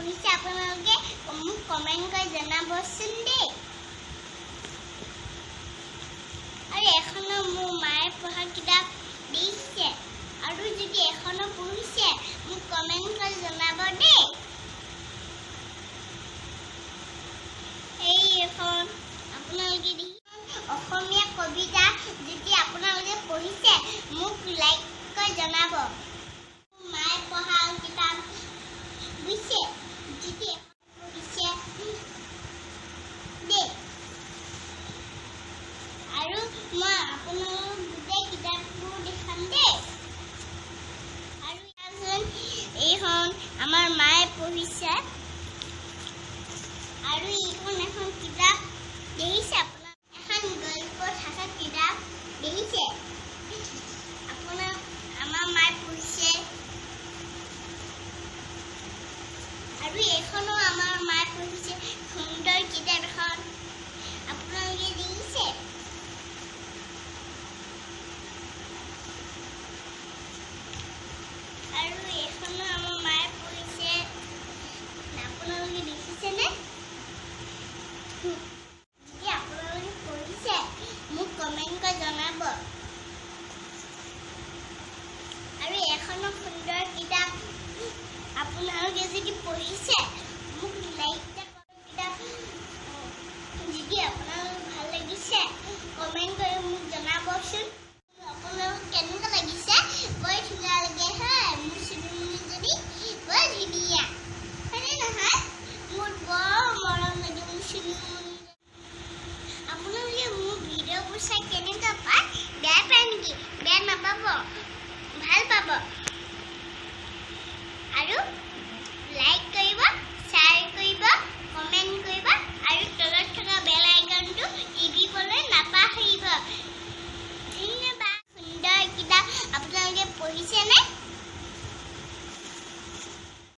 পঢ়িছে আপোনালোকে মোক কমেন্ট কৰি জনাবচোন দেই। আৰু এখনো মোৰ মায়ে পঢ়া কিতাপ দিছে আৰু যদি এখনো পঢ়িছে মোক কমেন্ট কৰি জনাব দেই। এই এখন আপোনালোকে অসমীয়া কবিতা যদি আপোনালোকে পঢ়িছে মোক লাইক কৰি জনাব। মায়ে পঢ়া কিতাপ বুজিছে যদি পঢ়িছে দেই। আৰু মই আপোনালোকক গোটেই কিতাপবোৰ দেখাম দেই। আৰু এইখন আমাৰ মায়ে পঢ়িছে আৰু এইখন এখন কিতাপ দেখিছে আপোনাৰ এখন গল্প থকা কিতাপ দেখিছে আপোনাৰ আমাৰ মায়ে পঢ়িছে। আৰু এইখনো আমাৰ মায়ে পঢ়িছে সুন্দৰ কিতাপ এখন আপোনালোকে দেখিছে। আৰু এইখনো আমাৰ মায়ে পঢ়িছে আপোনালোকে দেখিছেনে? যদি আপোনালোকে পঢ়িছে মোক কমেন্ট কৰি জনাব। আৰু এখনো সুন্দৰ কিতাপ আপোনালোকে যদি পঢ়িছে মোক লাইক কিতাপ যদি আপোনালোক ভাল লাগিছে কমেন্ট কৰি মোক জনাবচোন। আপোনালোক কেনেকুৱা লাগিছে? বৰ ধুনীয়া লাগে হয় মোৰ চুলিজনী বৰ ধুনীয়া হয়নে নহয়? মোৰ বৰ মৰম লাগে মোৰ চুলিজনী। আপোনালোকে মোৰ ভিডিঅ'বোৰ চাই কেনেকুৱা পায়? বেয়া পায় নেকি? বেয়া নাপাব, ভাল পাব। আৰু লাইক কৰিব, শ্বেয়াৰ কৰিব, কমেন্ট কৰিব আৰু তলত থকা বেল আইকনটো টিপিবলৈ নাপাহৰিব। ধন্যবাদ। সুন্দৰ কিতাপ আপোনালোকে পঢ়িছেনে?